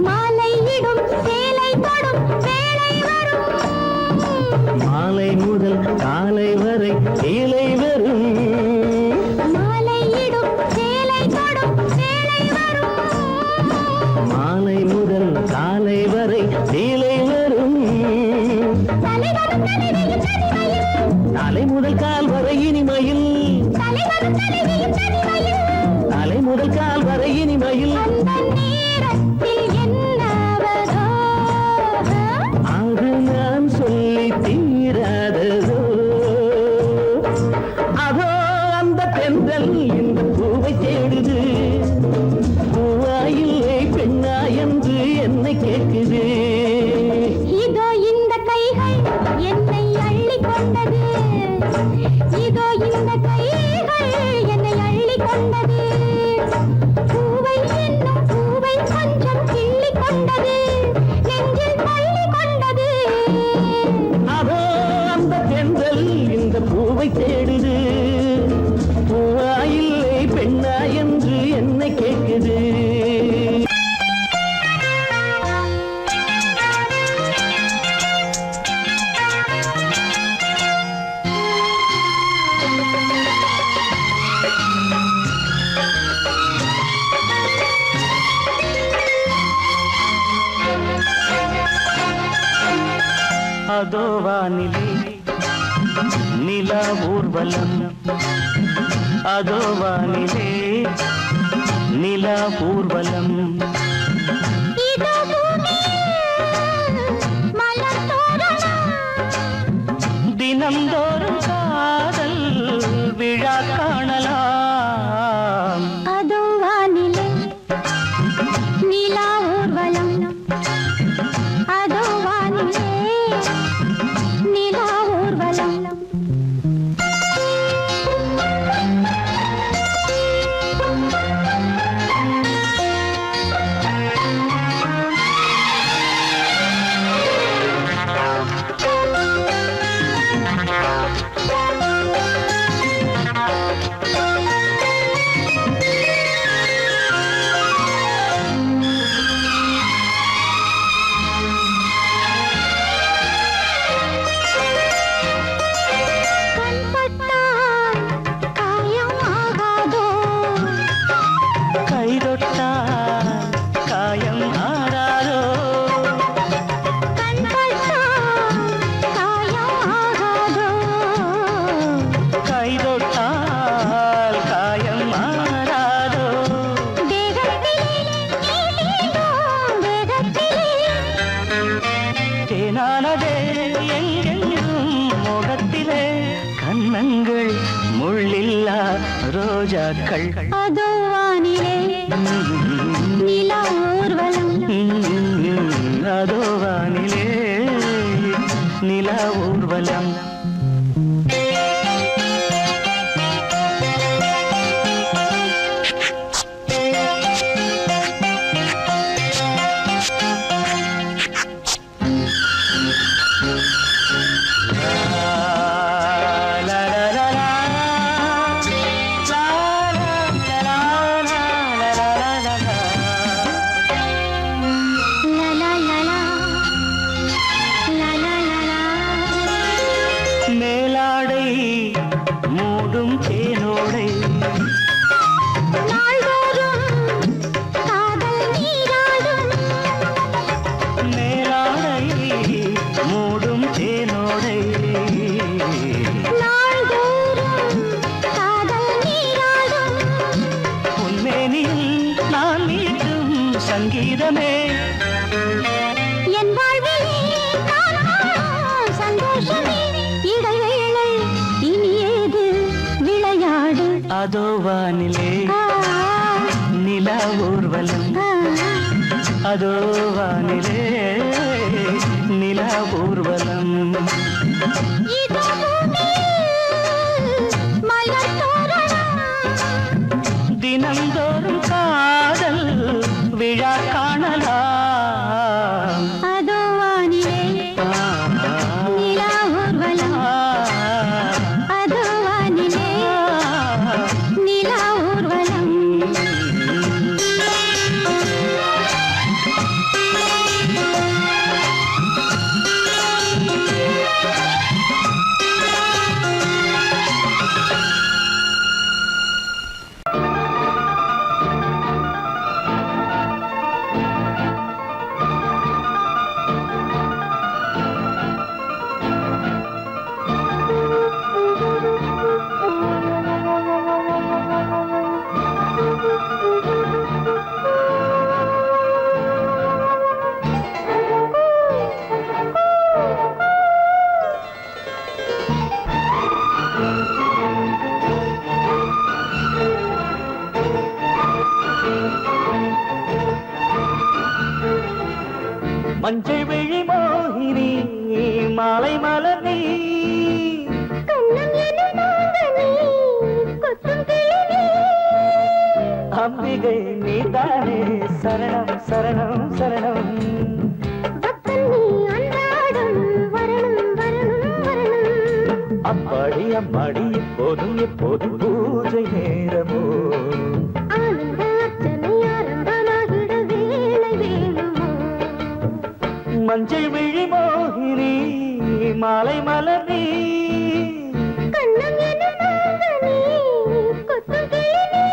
மாலையிடும் சேலை தொடும் வேளை வரும் மாலை முதல் காலை வரை கீழே வரும் மாலையிடும் சேலை தொடும் வேளை வரும் மாலை முதல் காலை வரை கீழே வரும் தலைவரும் தலைவியும் தனிமையில் தலை முதல் கால் வரை இனிமையில் தலைவரும் தலைவியும் தனிமையில் தலை முதல் கால் வரை இனிமையில் அந்த நேரத்தில் என்னவதோ அது நான் சொல்லி தீராததோ அதோ அந்த தென்றல் இந்த பூவை தேடுது பூவா இல்லை பெண்ணா என்று என்னை கேட்குது இதோ இந்த கைகள் என்னை அள்ளி கொண்டது இதோ இந்த கைகள் என்னை அள்ளி கொண்டது பூவை என்னும் பூவை கொஞ்சம் கிள்ளி கொண்டது நெஞ்சில் தள்ளி கொண்டது அதோ அந்த தென்றல் இந்த பூவை தேடுது பூவா இல்லை பெண்ணா என்று என்னை கேட்குது அதோ வானிலே நிலா ஊர்வலம் அதோ வானிலே நிலா ஊர்வலம் இதோ பூமியில் மலர் தோரணம் தினந்தோறும் காதல் விழா காணலாம் அதோ வானிலே நிலா ஊர்வலம் அதோ வானிலே நிலா ஊர்வலம் கண்பட்டால் காயம் ஆகாதோ கை தொட்டால் காயம் ஆறாதோ கண்பட்டால் காயம் ஆகாதோ கை தொட்டால் காயம் ஆறாதோ தேகத்திலே நீளோம் வேகத்திலே தேனானதே எங்கெங்கும் முகத்திலே கண்ணங்கள் முள்ளில்லா ரோஜாக்கள் அதோ வானிலே நிலா ஊர்வலம் அதோ வானிலே மூடும் தேனோடை நாள்தோறும் காதல் நீராடும் மேலாடை மூடும் தேனோடை நாள்தோறும் காதல் நீராடும் உன்மேனில் நான் மீட்டும் சங்கீதமே என் வாழ்விலே நான் காணும் சந்தோஷமே இடைவேளை இனி ஏது விளையாடு அதோ வானிலே நிலா ஊர்வலம் அதோ வானிலே நிலா ஊர்வலம் இதோ பூமியில் மலர் தோரணம் தினந்தோறும் காதல் விழா காணலாம் அதோ வானிலே நிலா ஊர்வலம் அதோ வானிலே நிலா ஊர்வலம் மஞ்சள் விழி மோகினி மாலை மலர் நீ கண்ணம் எனும் நாதனே கொத்தும் கிளியே அம்பிகை நீதானே சரணம் சரணம் சரணம் பக்தன் நீ அன்றாடம் வரணும் வரணும் வரணும் அப்பாடி அம்மாடி எப்போதும் எப்போதும் பூஜை நேரமோ ஆனந்த அர்ச்சனை ஆரம்பமாகிட வேளை வேணுமோ மஞ்சள் விழி மோகினி மாலை மலர் நீ கண்ணம் எனும் நாதனே கொத்தும் கிளியே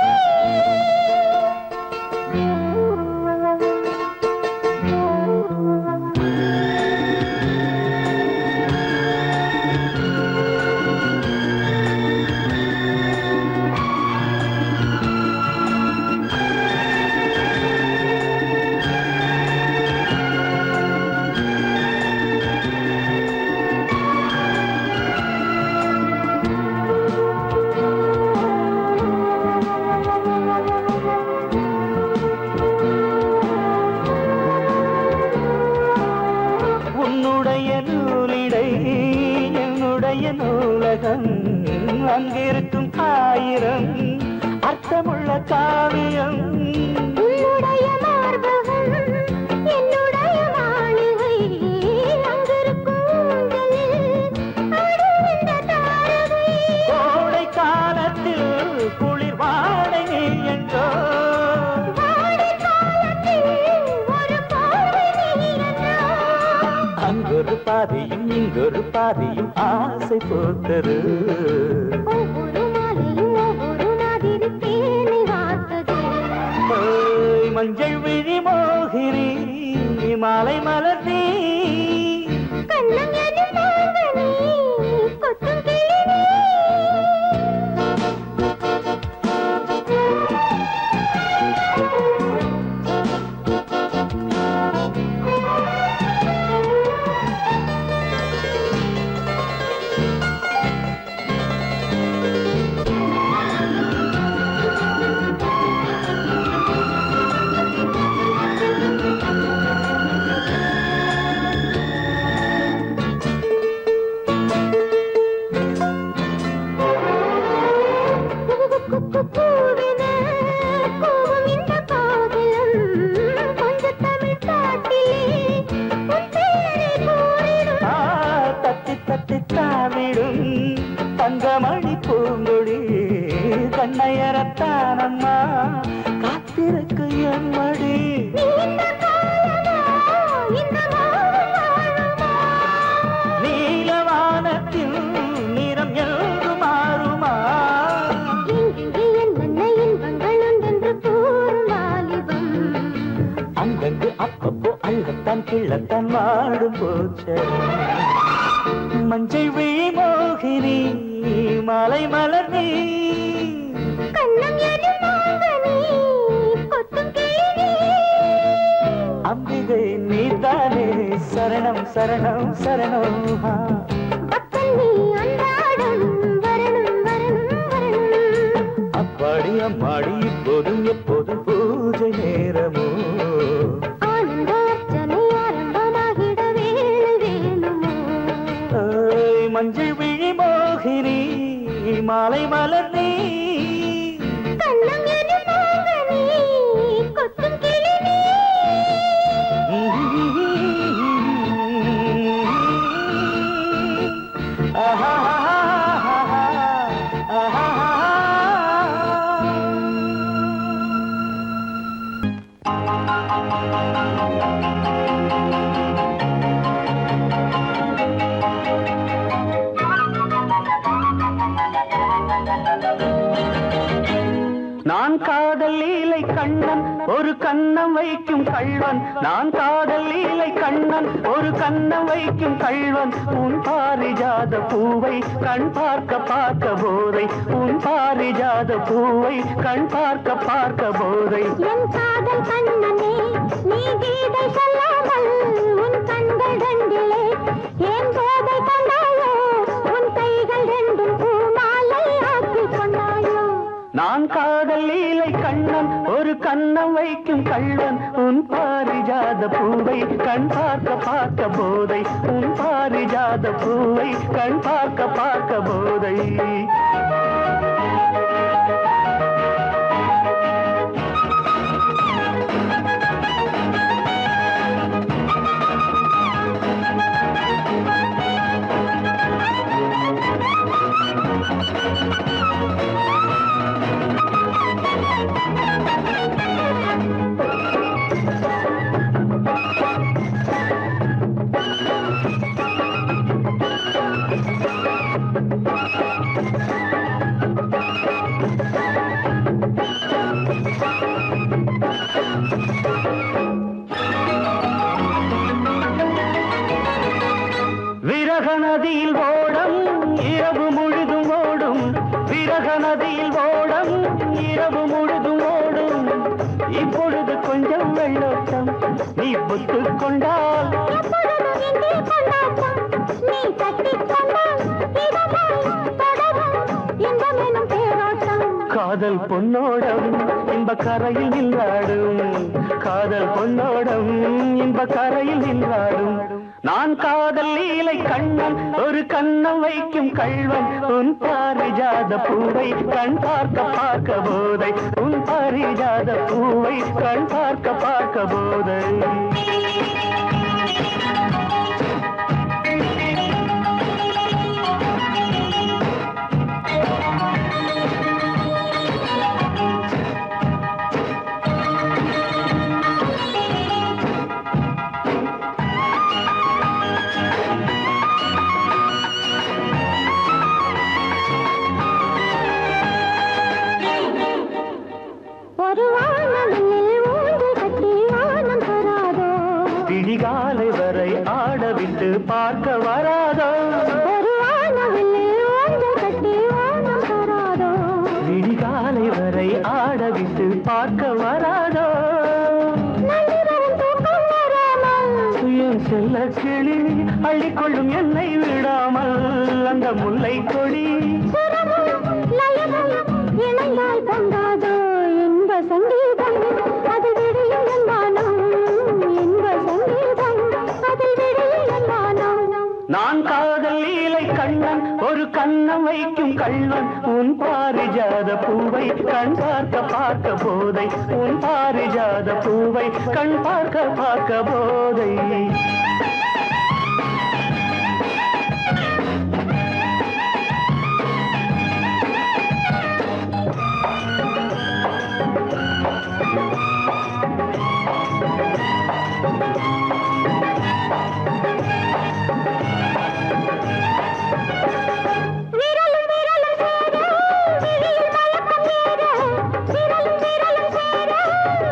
உன்னுடைய நூலிடை என்னுடைய நூலகம் அங்கிருக்கும் ஆயிரம் அர்த்தமுள்ள காவியம் உன்னுடைய மார்பகம் என்னுடைய மாளிகை அங்கிருக்கும் ஊஞ்சலில் ஆடும் இந்த தாரகை கோடை காலத்தில் குளிர் வாடை நீ என்றோ வாடை காலத்தில் ஒரு பார்வை நீ என்றோ அங்கொரு பாதியும் இங்கொரு பாதியும் ஆசை போத்தது ஒவ்வொரு மாலையும் ஒவ்வொரு மாதிரி தேனை வார்த்தது ஓய், மஞ்சள் விழி மோகினி மாலை மலர் நீ கண்ணம் எனும் நாதனே கொத்தும் கிளியே பூவின கோவம் இந்த காதலம் கொஞ்சம் தமிழ் காட்டிலே உன் பெயரை கூறிடும் ஆ, தத்தி தத்தி தாவிடும் தங்கமணி பூங்கொடி கண்ணையரத்தானம்மா காத்திருக்கு என் மடி இந்த காலமா இந்த மௌனம் வாழுமா நீலவானத்தில் நிறம் என்று மாறுமா அங்கங்கு அப்பப்போ அள்ளத்தான் கிள்ளத்தான் வாடும் போச்ச மஞ்சள் விழி மோகினி மாலை மலர் நீ கண்ணம் எனும் மோகனி கொத்தும் கிளி அம்பிகை நீதானே சரணம் சரணம் சரணம் பக்கம் நீ அன்றாடம் வரணும் வரணும் வரணும் அப்பாடி அம்மாடி இப்போதும் எப்போதும் பூஜை நேரமோ ஆனந்த அர்ச்சனை ஆரம்பமாகிட வேளை வேணுமோ மஞ்சள் விழி மோகினி மாலை மலர் நீ கண்ணம் எனும் மோகனி கொத்தும் கிளி நீ நான் காதல் லீலை கண்ணன் ஒரு கண்ணம் வைக்கும் கள்வன் நான் காதல் லீலை கண்ணன் ஒரு கண்ணம் வைக்கும் கள்வன் உன் பாரிஜாத பூவை கண் பார்க்க பார்க்க போதை உன் பாரிஜாத பூவை கண் பார்க்க பார்க்க போதை என் காதல் கண்ணனே நீ கீதை சொல்லாமல் உன் கண்கள் ரெண்டிலே என் போதை கொண்டாயோ உன் கைகள் ரெண்டும் பூமாலை ஆக்கிக் கொண்டாயோ நான் காதல் லீலை கண்ணன் ஒரு கண்ணம் வைக்கும் கள்வன் உன் பாரிஜாத பூவை கண் பார்க்க பார்க்க போதை உன் பாரிஜாத பூவை கண் பார்க்க பார்க்க போதை விரக நதியில் ஓடம் இரவு முழுதும் ஓடும் விரக நதியில் ஓடம் இரவு முழுதும் ஓடும் இப்பொழுது கொஞ்சம் வெள்ளோட்டம் நீ புத்துக் கொண்டால் எப்பொழுதும் இங்கே கொண்டாட்டம் நீ தட்டிக் கொண்டால் இதமாய் தொடரும் இன்பமெனும் தேரோட்டம் காதல் பொன்னோடம் இன்ப கரையில் நின்றாடும் காதல் பொன்னோடம் இன்ப கரையில் நின்றாடும் நான் காதல் லீலை கண்ணன் ஒரு கண்ணம் வைக்கும் கள்வன் உன் பாரிஜாத பூவை கண் பார்க்க பார்க்க போதை உன் பாரிஜாத பூவை கண் பார்க்க பார்க்க போதை ஒரு வானவில் ஊஞ்சல் கட்டி வானம் தராதோ விடிகாலை வரை ஆடவிட்டு பார்க்க வராதோ ஒரு வானவில் ஊஞ்சல் கட்டி வானம் தராதோ விடிகாலை வரை ஆடவிட்டு பார்க்க வராதோ நள்ளிரவும் தூக்கம் வராமல் என் செல்ல கிளி அள்ளிக்கொள்ளும் என்னை விடாமல் அந்த முல்லை கொடி சுரமும் லயமும் இணைந்தால் பொங்காதோ இன்ப சங்கீதம் அதில் விடியும் என் வானம் இன்ப சங்கீதம் அதில் விடியும் என் வானம் நான் காதல் லீலை கண்ணன் ஒரு கண்ணம் வைக்கும் கள்வன் உன் பாரிஜாத பூவை கண் பார்க்க பார்க்க போதை உன் பாரிஜாத பூவை கண் பார்க்க பார்க்க போதை விரலும் விரலும் சேர விழியில் மயக்கம் ஏற விரலும் விரலும் சேர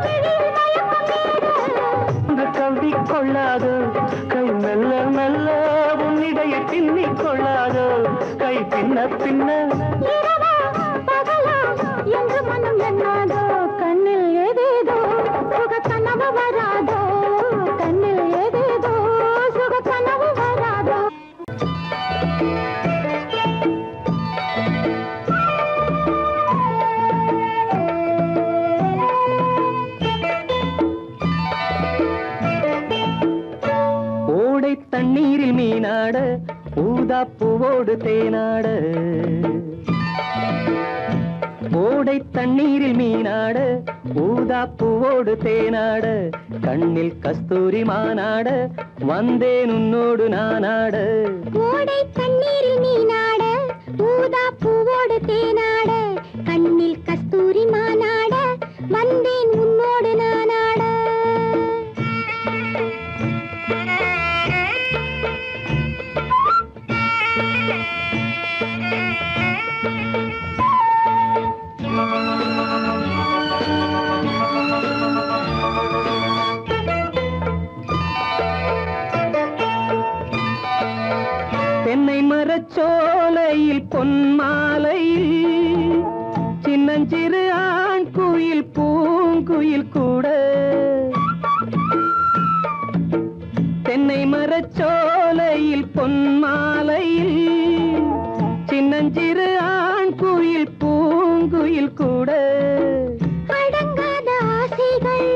விழியில் மயக்கம் ஏற கொள்ளாதோ கை மெல்ல மெல்ல உன்னிடையை பின்னிக் கொள்ளாதோ கை பின்ன பின்ன இரவா பகலா என்று மனம் எண்ணாதோ கண்ணில் ஏதேதோ சுக கனவு வராதோ கண்ணில் ஏதேதோ சுக கனவு வராதோ ஓடை தண்ணீரில் மீனாட ஊதா பூவோடு தேனாட ஓடை தண்ணீரில் மீனாட ஊதா பூவோடு தேனாட கண்ணில் கஸ்தூரி மானாட வந்தேன் உன்னோடு நானாட ஓடை தண்ணீரில் நீனாட ஊதா பூவோடு தேனாட கண்ணில் கஸ்தூரி மானாட வந்தேன் உன்னோடு நானாட தென்னை மரச்சோலையில் பொன்மாலையில் சின்னஞ்சிறு ஆண் குயில் பூங்குயில் கூட தென்னை மரச்சோலையில் பொன்மாலையில் சின்னஞ்சிறு ஆண் குயில் பூங்குயில் கூட அடங்காத ஆசைகள்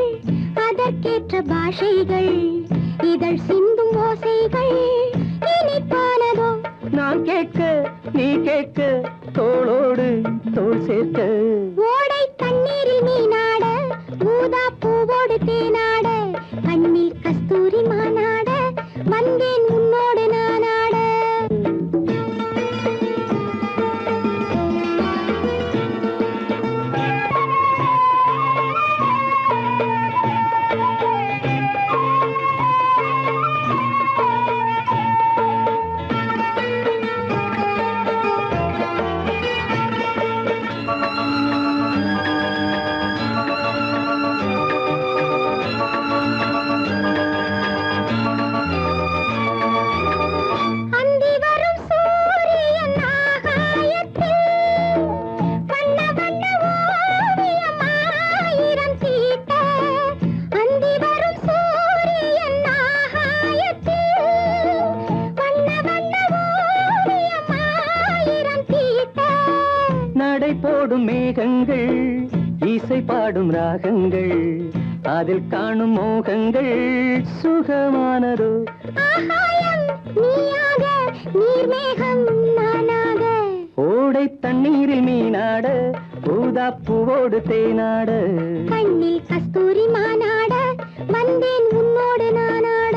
அதற்கேற்ற பாஷைகள் இதழ் சிந்தும் ஓசைகள் இனிப்பானதோ நான் கேட்க நீ கேட்க தோளோடு தோள் சேர்க்க ஓடை தண்ணீரில் மீனாட ஊதா பூவோடு தேனாட கண்ணில் கஸ்தூரி மானாட வந்தேன் உன்னோடு நானாட அந்தி வரும் சூரியன் ஆகாயத்தில் வண்ண வண்ண ஓவியம் ஆயிரம் தீட்ட அந்தி வரும் சூரியன் ஆகாயத்தில் வண்ண வண்ண ஓவியம் ஆயிரம் தீட்ட நடை போடும் மேகங்கள் இசை பாடும் ராகங்கள் அதில் காணும் மோகங்கள் சுகமானதோ ஆகாயம் நீயாக நீர்மேகம் நானாக ஓடை தண்ணீரில் மீனாட ஊதா பூவோடு தேனாட கண்ணில் கஸ்தூரி மானாட வந்தேன் உன்னோடு நானாட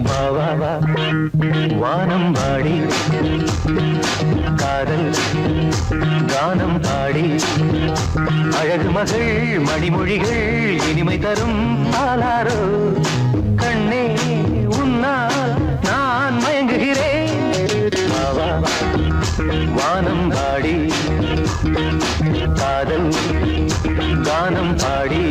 வா வா வா வானம் பாடி காதல் கானம் பாடி அழகு மகள் மணிமொழிகள் இனிமை தரும் ஆளாரோ கண்ணே உன்னால் நான் மயங்குகிறேன் வா வா வானம் பாடி காதல் கானம் பாடி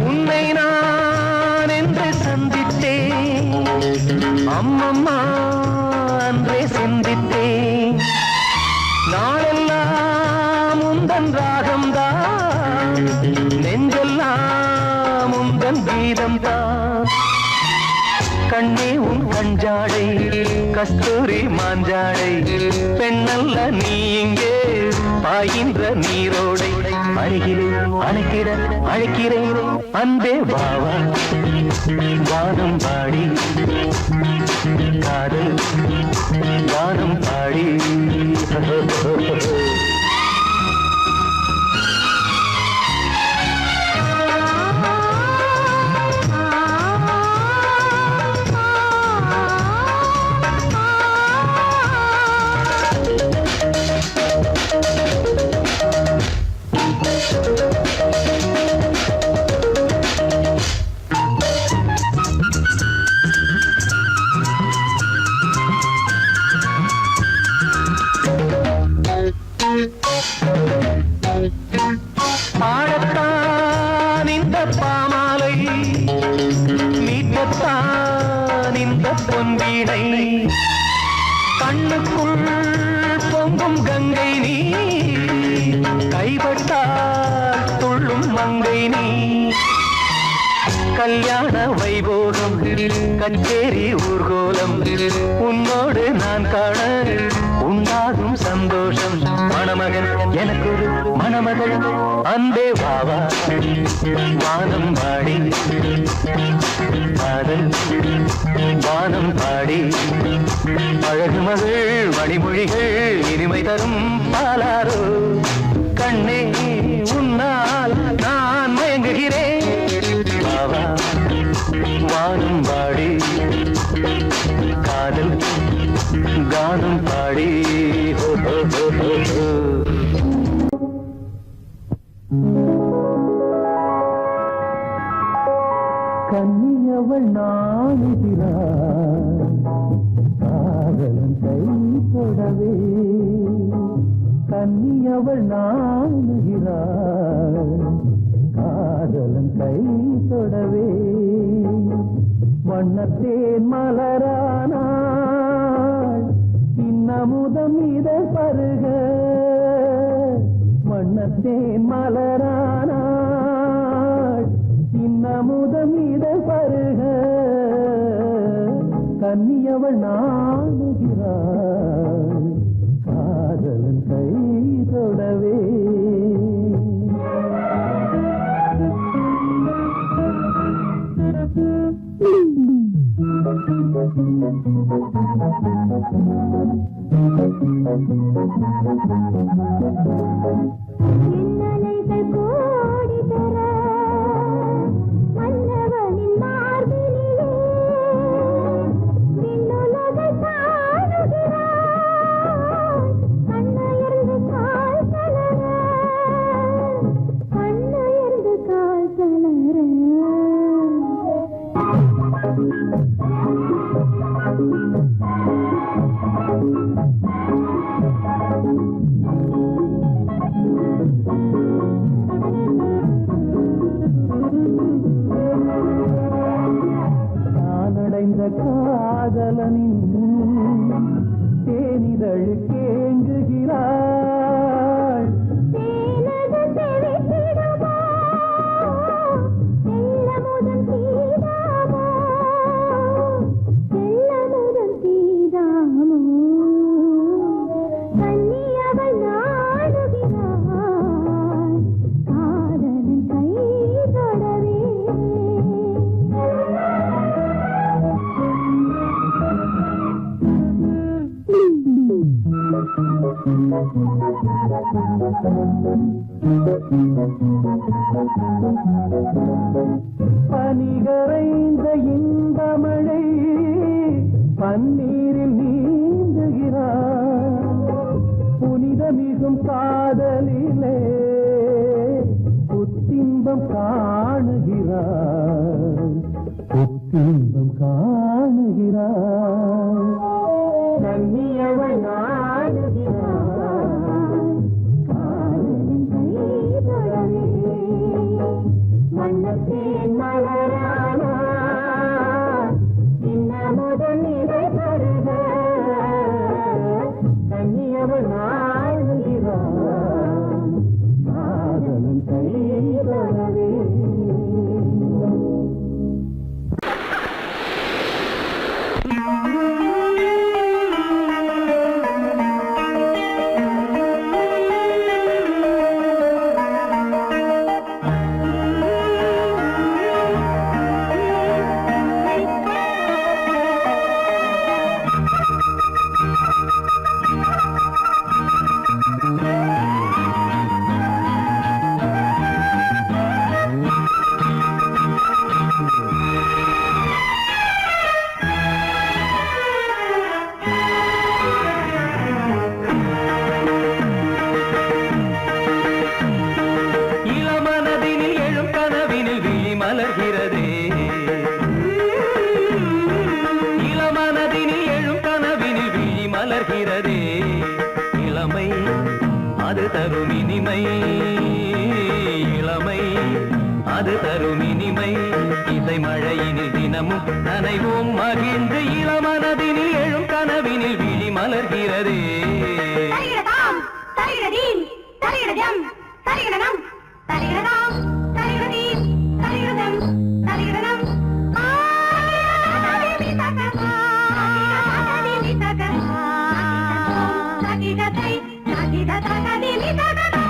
உன்னை நான் என்று சந்தித்தேன் அம்மம்மா அன்றே சிந்தித்தேன் கண்ணே உன் கஞ்சாடை கஸ்தூரி மாஞ்சாடை பெண்ணல்ல நீ இங்கே பாயின்ற நீரோடை அருகிலே அணைக்கிட அழைக்கிறேன் அன்பே பாவா வானம் பாடி காதல் வானம் பாடி பாடத்தான் இந்த பாமாலை மீட்டத்தான் இந்த பொன்வீணை கண்ணுக்குள் பொங்கும் கங்கை நீ கைப்பட்டால் துள்ளும் மங்கை நீ கல்யாண வைபோகம் கச்சேரி ஊர்கோலம் உன்னோடு நான் காண உண்டாகும் சந்தோஷம் மணமகன் எனக்கு மணமகள் அன்பே வாவா வானம் பாடி காதல் வானம் பாடி அழகு மகள் மணிமொழிகள் இனிமை தரும் பாலாரோ கண்ணே உன்னால் நான் மயங்குகிறேன் பாவா வானம் பாடி காதல் கானம் பாடி ஹோ ஹோ ஹோ ஹோ ஹோ. கன்னியவள் நாணுகிறாள் காதலன் கை தொடவே கன்னியவள் நாணுகிறாள் காதலன் கை தொடவே வண்ணத்தேன் மலரானாள் இன்னமுதம் இதை பருக வண்ணத்தேன் மலரானாள் இன்னமுதம் இதை பருக கன்னியவள் நாணுகிறாள் காதலன் கை தொடவே என்னலைகள் கோடி தர மன்னவனின் மார்பினிலே விண்ணுலகை காணுகிறாய் கண்ணுயர்ந்து கால் தளர கண்ணுயர்ந்து கால் தளர நானடைந்த காதலனின் தேனிதழ் கேங்குகிறாள் தேனது தெளித்திடுமோ செல்லமுதன் தீதாமோ செல்லமுதன் தீதாமோ கன்னியவள் நாடுகிறாள் காதலன் கை தொடவே பனிகரைந்த இந்த மழை பன்னீரில் நீந்துகிறார் புனிதமிகும் காதலிலே புத்தின்பம் காணுகிறார் புத்தின்பம் காணுகிறார் கன்னியவள் நாடுகிறார் காதலன் கை தொடவே மன்னத்தேன் மலரானாள் இன்னமுதன் இதை பருக கன்னியவள் நாடுகிறார் காதலன் கை தொடவே மலர்கிறதே இளமை அது தரும் இனிமை இளமை அது தரும் இனிமை இசை மழையினில் தினமும் நனைவோம் மகிழ்ந்து இளமனதினில் எழும் கனவினில் விழி மலர்கிறதே தரிகிடதாம் தரிகிடதீம் தரிகிடஜம் தரிகிடனம் தரிகிடதாம் தரிகிடதீம் தரிகிடதம் தரிகிடனம் தகிடதை தகிடதகதிமி தகதா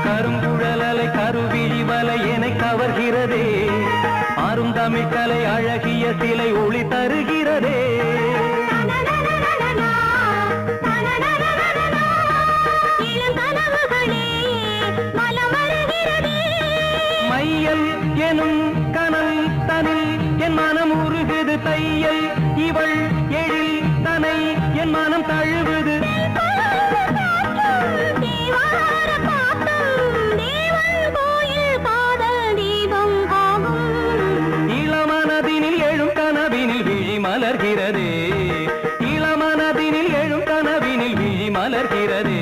கருங்குழலலை கருவிழி வலை என கவர்கிறதே ஆறும் தமிழ் கலை அழகிய சிலை ஒளி தருகிறதே மையல் எனும் கனல் தனில் என் மனம் உருகுது தையல் இவள் எழில் தனை என் மனம் தழுவுது இளமனதினில் எழும் கனவினில் விழி மலர்கிறதே இளமனதினில் எழும் கனவினில் விழி மலர்கிறதே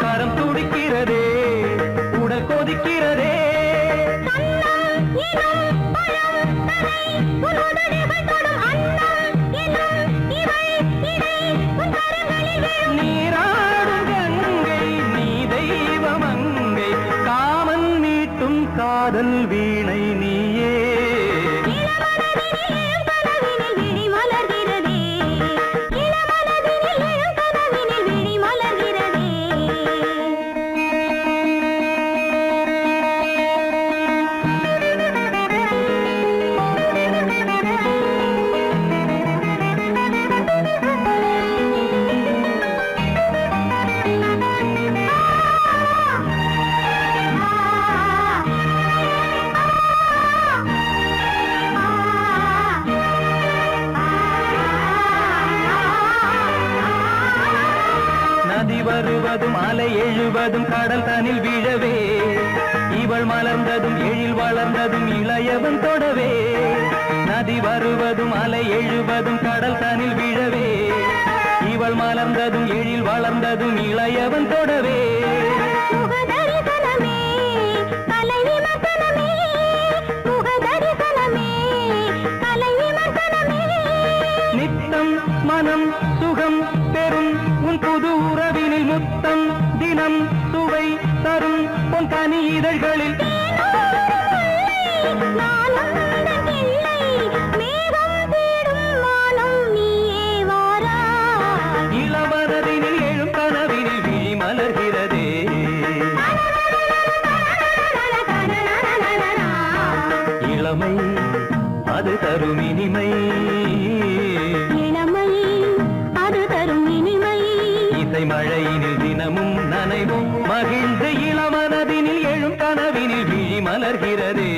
கரம் துடிக்கிறதே உடல் கொதிக்கிறதே நீராடும் கங்கை நீ தெய்வமங்கை காமன் மீட்டும் காதல் வீணை நீயே நதி வருவதும் அலை எழுவதும் கடல் தனில் விழவே இவள் மலர்ந்ததும் எழில் வளர்ந்ததும் இளையவன் தொடவே நதி வருவதும் அலை எழுவதும் கடல் தனில் விழவே இவள் மலர்ந்ததும் எழில் வளர்ந்ததும் இளையவன் தொடவே நித்தம் மனம் சுகம் பெறும் உன் புது உறவினில் முத்தம் தினம் சுவை தரும் உன் கனி இதழ்களில் இளமனதினில் எழும் கனவினில் விழி மலர்கிறதே இளமை அது தரும் இனிமை இசை மழையினில் தினமும் நனைவும் மகிழ்ந்து இளமனதினில் எழும் கனவினில் விழி மலர்கிறதே